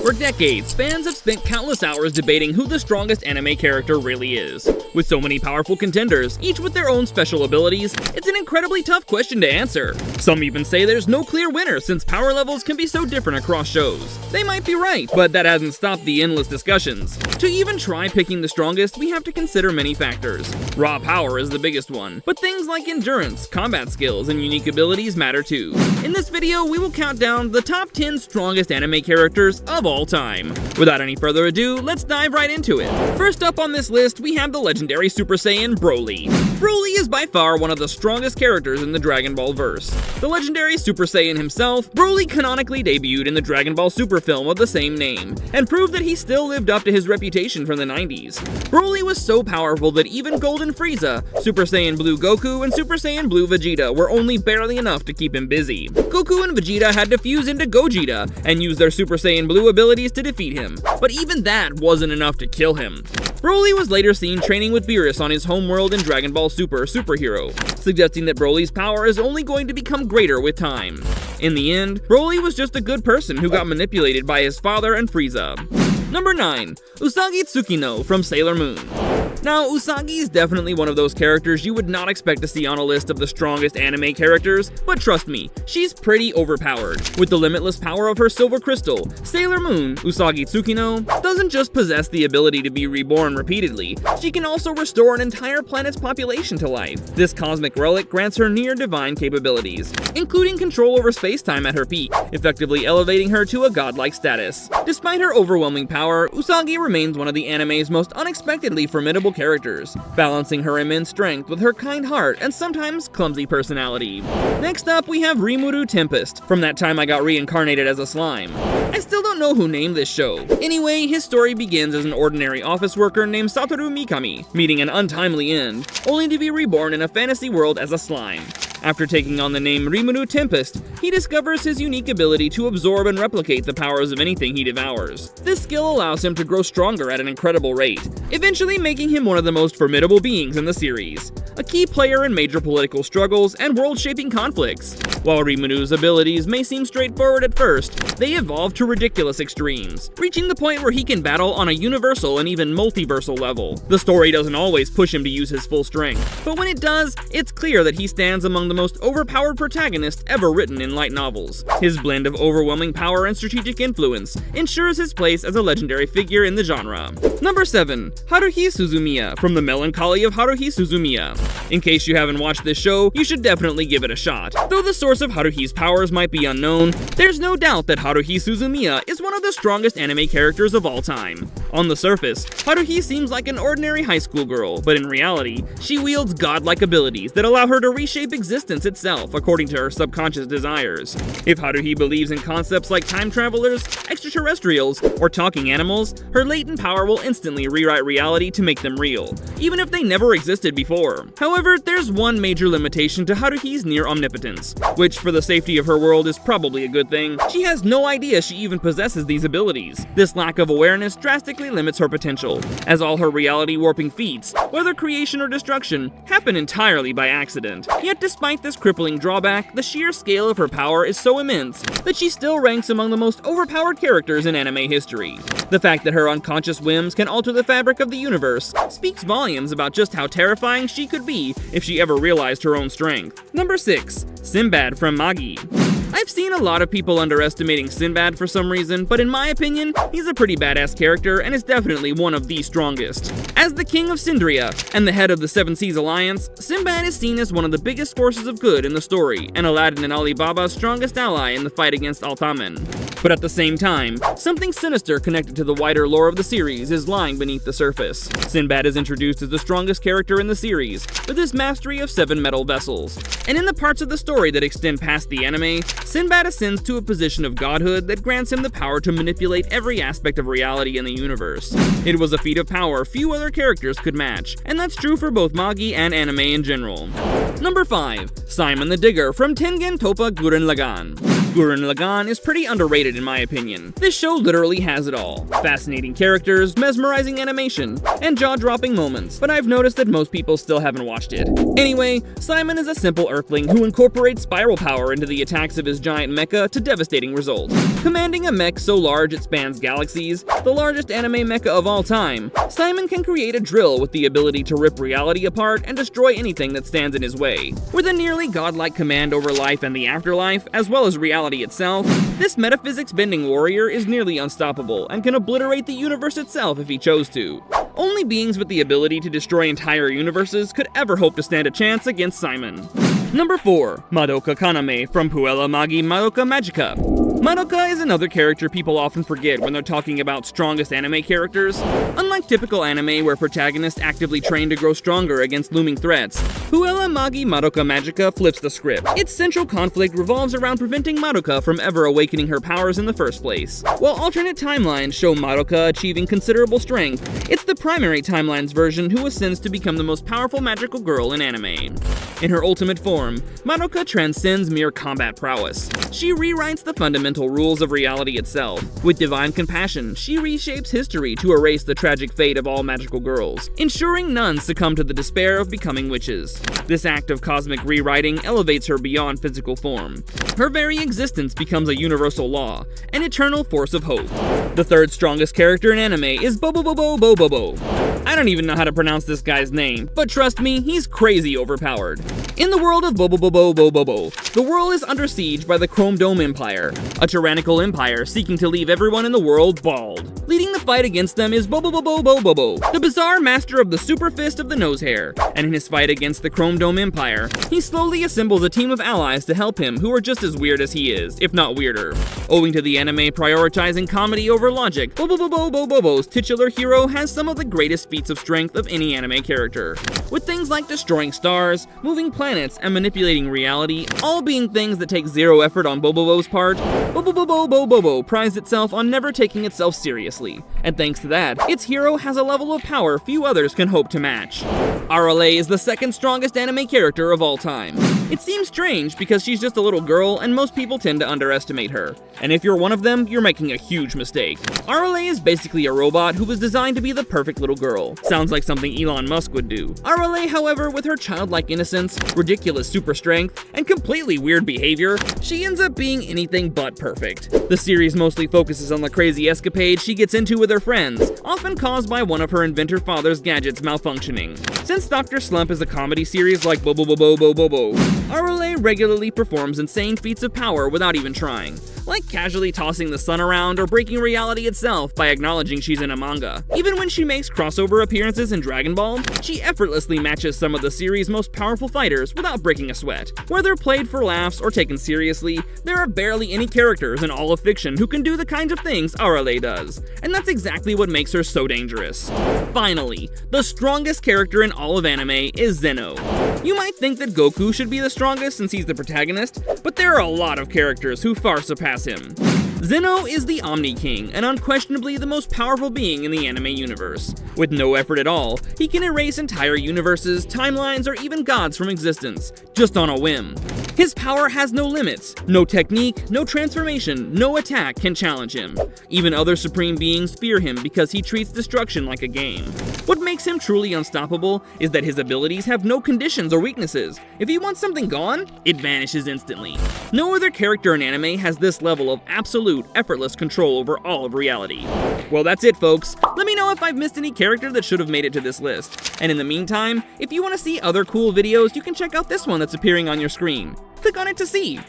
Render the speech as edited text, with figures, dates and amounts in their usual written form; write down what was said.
For decades, fans have spent countless hours debating who the strongest anime character really is. With so many powerful contenders, each with their own special abilities, it's an incredibly tough question to answer. Some even say there's no clear winner since power levels can be so different across shows. They might be right, but that hasn't stopped the endless discussions. To even try picking the strongest, we have to consider many factors. Raw power is the biggest one, but things like endurance, combat skills, and unique abilities matter too. In this video, we will count down the top 10 strongest anime characters of all time. Without any further ado, let's dive right into it. First up on this list, we have the legendary Super Saiyan Broly. Broly is by far one of the strongest characters in the Dragon Ball verse. The legendary Super Saiyan himself, Broly canonically debuted in the Dragon Ball Super film of the same name, and proved that he still lived up to his reputation from the 90s. Broly was so powerful that even Golden Frieza, Super Saiyan Blue Goku, and Super Saiyan Blue Vegeta were only barely enough to keep him busy. Goku and Vegeta had to fuse into Gogeta and use their Super Saiyan Blue abilities to defeat him, but even that wasn't enough to kill him. Broly was later seen training with Beerus on his homeworld in Dragon Ball Super Superhero, suggesting that Broly's power is only going to become greater with time. In the end, Broly was just a good person who got manipulated by his father and Frieza. Number 9. Usagi Tsukino from Sailor Moon. Now, Usagi is definitely one of those characters you would not expect to see on a list of the strongest anime characters, but trust me, she's pretty overpowered. With the limitless power of her silver crystal, Sailor Moon, Usagi Tsukino, doesn't just possess the ability to be reborn repeatedly, she can also restore an entire planet's population to life. This cosmic relic grants her near-divine capabilities, including control over space-time at her peak, effectively elevating her to a godlike status. Despite her overwhelming power, Usagi remains one of the anime's most unexpectedly formidable characters, balancing her immense strength with her kind heart and sometimes clumsy personality. Next up, we have Remunu Tempest, from That Time I Got Reincarnated as a Slime. I still don't know who named this show. Anyway, his story begins as an ordinary office worker named Satoru Mikami, meeting an untimely end, only to be reborn in a fantasy world as a slime. After taking on the name Remunu Tempest, he discovers his unique ability to absorb and replicate the powers of anything he devours. This skill allows him to grow stronger at an incredible rate, eventually making him one of the most formidable beings in the series, a key player in major political struggles and world-shaping conflicts. While Remunu's abilities may seem straightforward at first, they evolve to ridiculous extremes, reaching the point where he can battle on a universal and even multiversal level. The story doesn't always push him to use his full strength, but when it does, it's clear that he stands among the most overpowered protagonists ever written in light novels. His blend of overwhelming power and strategic influence ensures his place as a legendary figure in the genre. Number 7. Haruhi Suzumia, from The Melancholy of Haruhi Suzumia. In case you haven't watched this show, you should definitely give it a shot. Though the source of Haruhi's powers might be unknown, there's no doubt that Haruhi Suzumia is one of the strongest anime characters of all time. On the surface, Haruhi seems like an ordinary high school girl, but in reality, she wields godlike abilities that allow her to reshape existence itself according to her subconscious desires. If Haruhi believes in concepts like time travelers, extraterrestrials, or talking animals, her latent power will instantly rewrite reality to make them real, even if they never existed before. However, there's one major limitation to Haruhi's near omnipotence, which for the safety of her world is probably a good thing. She has no idea she even possesses these abilities. This lack of awareness drastically limits her potential, as all her reality warping feats, whether creation or destruction, happen entirely by accident. Yet despite this crippling drawback, the sheer scale of her power is so immense that she still ranks among the most overpowered characters in anime history. The fact that her unconscious whims can alter the fabric of the universe speaks volumes about just how terrifying she could be if she ever realized her own strength. Number 6. Simbad from Magi. I've seen a lot of people underestimating Simbad for some reason, but in my opinion, he's a pretty badass character and is definitely one of the strongest. As the king of Syndria and the head of the Seven Seas Alliance, Simbad is seen as one of the biggest forces of good in the story, and Aladdin and Alibaba's strongest ally in the fight against Altamen. But at the same time, something sinister connected to the wider lore of the series is lying beneath the surface. Simbad is introduced as the strongest character in the series, with his mastery of 7 metal vessels. And in the parts of the story that extend past the anime, Simbad ascends to a position of godhood that grants him the power to manipulate every aspect of reality in the universe. It was a feat of power few other characters could match, and that's true for both Magi and anime in general. Number 5. Simon the Digger from Tengen Toppa Gurren Lagann. Gurren Lagann is pretty underrated in my opinion. This show literally has it all. Fascinating characters, mesmerizing animation, and jaw-dropping moments, but I've noticed that most people still haven't watched it. Anyway, Simon is a simple earthling who incorporates spiral power into the attacks of his giant mecha to devastating results. Commanding a mech so large it spans galaxies, the largest anime mecha of all time, Simon can create a drill with the ability to rip reality apart and destroy anything that stands in his way. With a nearly godlike command over life and the afterlife, as well as reality itself, this metaphysics-bending warrior is nearly unstoppable and can obliterate the universe itself if he chose to. Only beings with the ability to destroy entire universes could ever hope to stand a chance against Simon. Number 4. Moka Kaname from Puella Magi Madoka Magica. Madoka is another character people often forget when they're talking about strongest anime characters. Unlike typical anime where protagonists actively train to grow stronger against looming threats, Puella Magi Madoka Magica flips the script. Its central conflict revolves around preventing Madoka from ever awakening her powers in the first place. While alternate timelines show Madoka achieving considerable strength, it's the primary timeline's version who ascends to become the most powerful magical girl in anime. In her ultimate form, Madoka transcends mere combat prowess. She rewrites the fundamental rules of reality itself. With divine compassion, she reshapes history to erase the tragic fate of all magical girls, ensuring none succumb to the despair of becoming witches. This act of cosmic rewriting elevates her beyond physical form. Her very existence becomes a universal law, an eternal force of hope. The third strongest character in anime is Bobo Bo. I don't even know how to pronounce this guy's name, but trust me, he's crazy overpowered. In the world of Bobo Bo, the world is under siege by the Chrome Dome Empire, a tyrannical empire seeking to leave everyone in the world bald. Leading the fight against them is Bobo Bo, the bizarre master of the super fist of the nose hair, and in his fight against the Chrome Dome Empire, he slowly assembles a team of allies to help him who are just as weird as he is, if not weirder. Owing to the anime prioritizing comedy over logic, Bobo's titular hero has some of the greatest feats of strength of any anime character, with things like destroying stars, moving planets, and manipulating reality, all being things that take zero effort on Bobo's part. Bobo prides itself on never taking itself seriously, and thanks to that, its hero has a level of power few others can hope to match. Arle is the second strongest anime character of all time. It seems strange because she's just a little girl and most people tend to underestimate her, and if you're one of them, you're making a huge mistake. Arle is basically a robot who was designed to be the perfect little girl. Sounds like something Elon Musk would do. Arle, however, with her childlike innocence, ridiculous super strength, and completely weird behavior, she ends up being anything but perfect. The series mostly focuses on the crazy escapades she gets into with her friends, often caused by one of her inventor father's gadgets malfunctioning. Since Dr. Slump is a comedy series like Bobo, Arle regularly performs insane feats of power without even trying, like casually tossing the sun around or breaking reality itself by acknowledging she's in a manga. Even when she makes crossover appearances in Dragon Ball, she effortlessly matches some of the series' most powerful fighters without breaking a sweat. Whether played for laughs or taken seriously, there are barely any characters in all of fiction who can do the kinds of things Arle does, and that's exactly what makes her so dangerous. Finally, the strongest character in all of anime is Zeno. You might think that Goku should be the strongest since he's the protagonist, but there are a lot of characters who far surpass him. Zeno is the Omni King, and unquestionably the most powerful being in the anime universe. With no effort at all, he can erase entire universes, timelines, or even gods from existence, just on a whim. His power has no limits. No technique, no transformation, no attack can challenge him. Even other supreme beings fear him because he treats destruction like a game. What makes him truly unstoppable is that his abilities have no conditions or weaknesses. If he wants something gone, it vanishes instantly. No other character in anime has this level of absolute, effortless control over all of reality. Well, that's it, folks. Let me know if I've missed any character that should have made it to this list. And in the meantime, if you want to see other cool videos, you can check out this one that's appearing on your screen. Click on it to see.